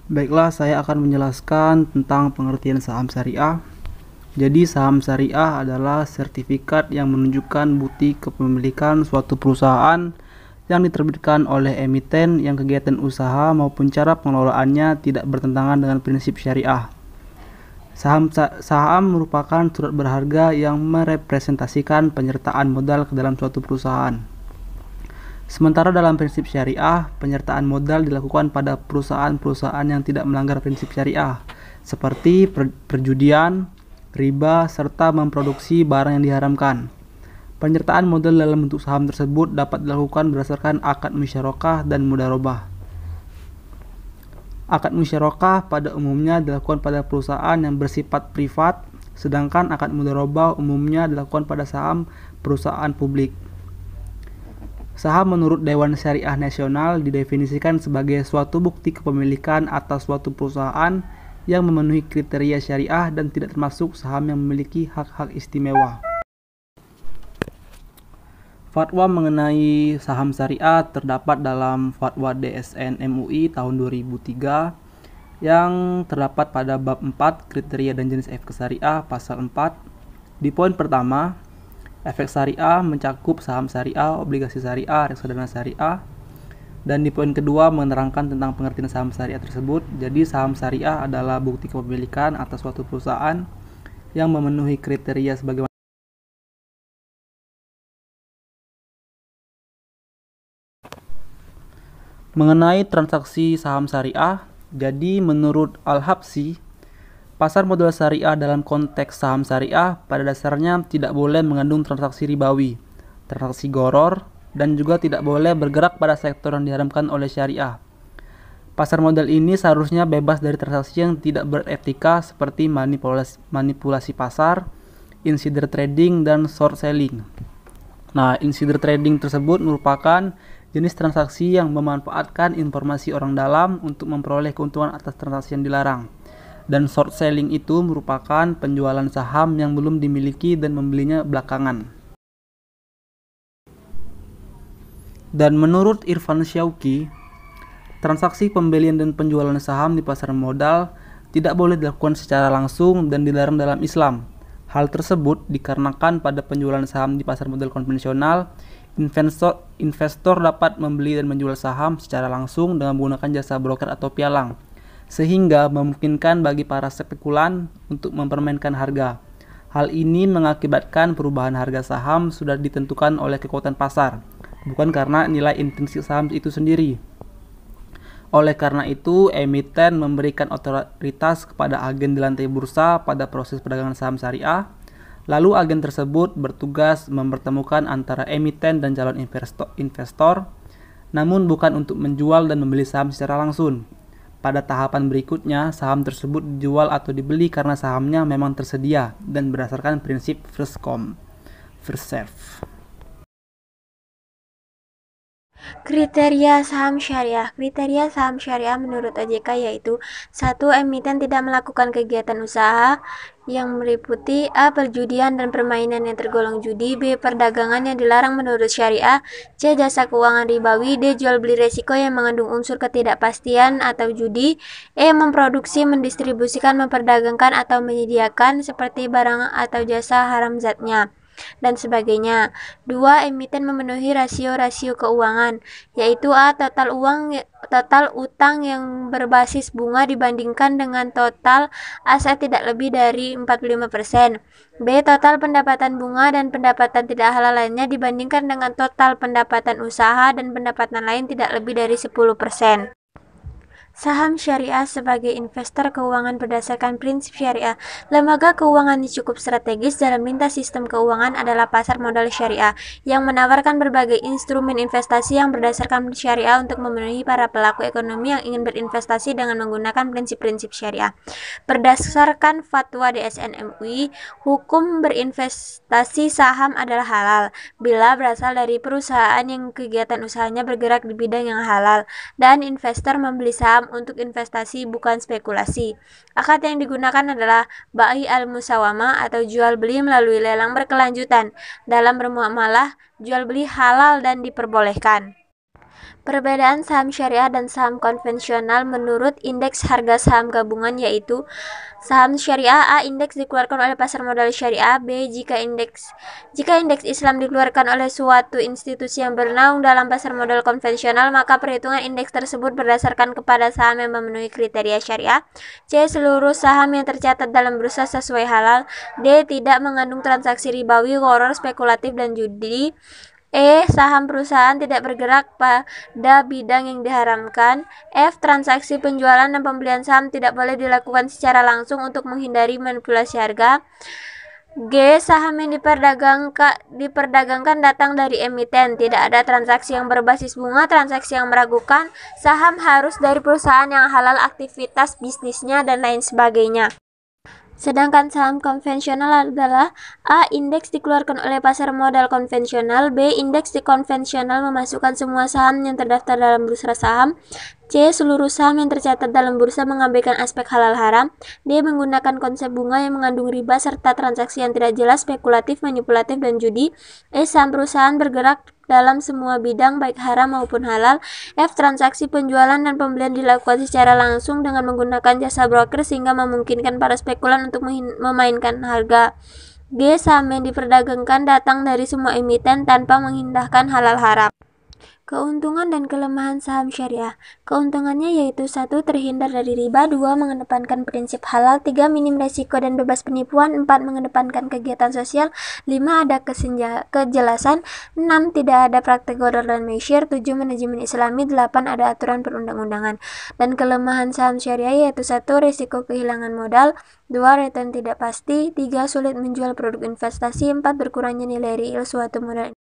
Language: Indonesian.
Baiklah, saya akan menjelaskan tentang pengertian saham syariah. Jadi, saham syariah adalah sertifikat yang menunjukkan bukti kepemilikan suatu perusahaan yang diterbitkan oleh emiten yang kegiatan usaha maupun cara pengelolaannya tidak bertentangan dengan prinsip syariah. Saham merupakan surat berharga yang merepresentasikan penyertaan modal ke dalam suatu perusahaan. Sementara dalam prinsip syariah, penyertaan modal dilakukan pada perusahaan-perusahaan yang tidak melanggar prinsip syariah, seperti perjudian, riba, serta memproduksi barang yang diharamkan. Penyertaan modal dalam bentuk saham tersebut dapat dilakukan berdasarkan akad musyarakah dan mudharabah. Akad musyarakah pada umumnya dilakukan pada perusahaan yang bersifat privat, sedangkan akad mudharabah umumnya dilakukan pada saham perusahaan publik. Saham menurut Dewan Syariah Nasional didefinisikan sebagai suatu bukti kepemilikan atas suatu perusahaan yang memenuhi kriteria syariah dan tidak termasuk saham yang memiliki hak-hak istimewa. Fatwa mengenai saham syariah terdapat dalam Fatwa DSN MUI tahun 2003 yang terdapat pada bab 4 kriteria dan jenis efek syariah pasal 4. Di poin pertama, efek syariah mencakup saham syariah, obligasi syariah, reksadana syariah. Dan di poin kedua menerangkan tentang pengertian saham syariah tersebut. Jadi saham syariah adalah bukti kepemilikan atas suatu perusahaan yang memenuhi kriteria sebagaimana mengenai transaksi saham syariah. Jadi menurut Al-Habsyi, pasar modal syariah dalam konteks saham syariah pada dasarnya tidak boleh mengandung transaksi ribawi, transaksi goror, dan juga tidak boleh bergerak pada sektor yang diharamkan oleh syariah. Pasar modal ini seharusnya bebas dari transaksi yang tidak beretika seperti manipulasi pasar, insider trading, dan short selling. Nah, insider trading tersebut merupakan jenis transaksi yang memanfaatkan informasi orang dalam untuk memperoleh keuntungan atas transaksi yang dilarang. Dan short selling itu merupakan penjualan saham yang belum dimiliki dan membelinya belakangan. Dan menurut Irfan Syauqi, transaksi pembelian dan penjualan saham di pasar modal tidak boleh dilakukan secara langsung dan dilarang dalam Islam. Hal tersebut dikarenakan pada penjualan saham di pasar modal konvensional, investor dapat membeli dan menjual saham secara langsung dengan menggunakan jasa broker atau pialang, sehingga memungkinkan bagi para spekulan untuk mempermainkan harga. Hal ini mengakibatkan perubahan harga saham sudah ditentukan oleh kekuatan pasar, bukan karena nilai intrinsik saham itu sendiri. Oleh karena itu, emiten memberikan otoritas kepada agen di lantai bursa pada proses perdagangan saham syariah. Lalu agen tersebut bertugas mempertemukan antara emiten dan calon investor, namun bukan untuk menjual dan membeli saham secara langsung. Pada tahapan berikutnya, saham tersebut dijual atau dibeli karena sahamnya memang tersedia dan berdasarkan prinsip first come, first serve. Kriteria saham syariah. Kriteria saham syariah menurut OJK yaitu 1. Emiten tidak melakukan kegiatan usaha yang meliputi A. Perjudian dan permainan yang tergolong judi, B. Perdagangan yang dilarang menurut syariah, C. Jasa keuangan ribawi, D. Jual beli resiko yang mengandung unsur ketidakpastian atau judi, E. Memproduksi, mendistribusikan, memperdagangkan atau menyediakan seperti barang atau jasa haram zatnya, dan sebagainya. 2. Emiten memenuhi rasio-rasio keuangan, yaitu A. Total utang yang berbasis bunga dibandingkan dengan total aset tidak lebih dari 45%. B. Total pendapatan bunga dan pendapatan tidak halal lainnya dibandingkan dengan total pendapatan usaha dan pendapatan lain tidak lebih dari 10%. Saham syariah sebagai investor keuangan berdasarkan prinsip syariah. Lembaga keuangan yang cukup strategis dalam lintas sistem keuangan adalah pasar modal syariah yang menawarkan berbagai instrumen investasi yang berdasarkan syariah untuk memenuhi para pelaku ekonomi yang ingin berinvestasi dengan menggunakan prinsip-prinsip syariah. Berdasarkan Fatwa DSN MUI, hukum berinvestasi saham adalah halal bila berasal dari perusahaan yang kegiatan usahanya bergerak di bidang yang halal dan investor membeli saham untuk investasi bukan spekulasi. Akad yang digunakan adalah bai al-musawamah atau jual beli melalui lelang berkelanjutan. Dalam bermuamalah, jual beli halal dan diperbolehkan. Perbedaan saham syariah dan saham konvensional menurut indeks harga saham gabungan yaitu saham syariah A indeks dikeluarkan oleh pasar modal syariah. B jika indeks Islam dikeluarkan oleh suatu institusi yang bernaung dalam pasar modal konvensional, maka perhitungan indeks tersebut berdasarkan kepada saham yang memenuhi kriteria syariah. C seluruh saham yang tercatat dalam bursa sesuai halal. D tidak mengandung transaksi ribawi, gharar, spekulatif, dan judi. E. Saham perusahaan tidak bergerak pada bidang yang diharamkan. F. Transaksi penjualan dan pembelian saham tidak boleh dilakukan secara langsung untuk menghindari manipulasi harga. G. Saham yang diperdagangkan datang dari emiten. Tidak ada transaksi yang berbasis bunga, transaksi yang meragukan. Saham harus dari perusahaan yang halal aktivitas bisnisnya dan lain sebagainya. Sedangkan saham konvensional adalah A. Indeks dikeluarkan oleh pasar modal konvensional. B. Indeks konvensional memasukkan semua saham yang terdaftar dalam bursa saham. C. Seluruh saham yang tercatat dalam bursa mengabaikan aspek halal haram. D. Menggunakan konsep bunga yang mengandung riba serta transaksi yang tidak jelas, spekulatif, manipulatif, dan judi. E. Saham perusahaan bergerak dalam semua bidang baik haram maupun halal. F. Transaksi penjualan dan pembelian dilakukan secara langsung dengan menggunakan jasa broker sehingga memungkinkan para spekulan untuk memainkan harga. G. Saham yang diperdagangkan datang dari semua emiten tanpa mengindahkan halal haram. Keuntungan dan kelemahan saham syariah. Keuntungannya yaitu 1. Terhindar dari riba. 2. Mengedepankan prinsip halal. 3. Minim resiko dan bebas penipuan. 4. Mengedepankan kegiatan sosial. 5. Ada kejelasan. 6. Tidak ada praktek gharar dan mesyir. 7. Manajemen islami. 8. Ada aturan perundang-undangan. Dan kelemahan saham syariah yaitu 1. Resiko kehilangan modal. 2. Return tidak pasti. 3. Sulit menjual produk investasi. 4. Berkurangnya nilai real suatu modal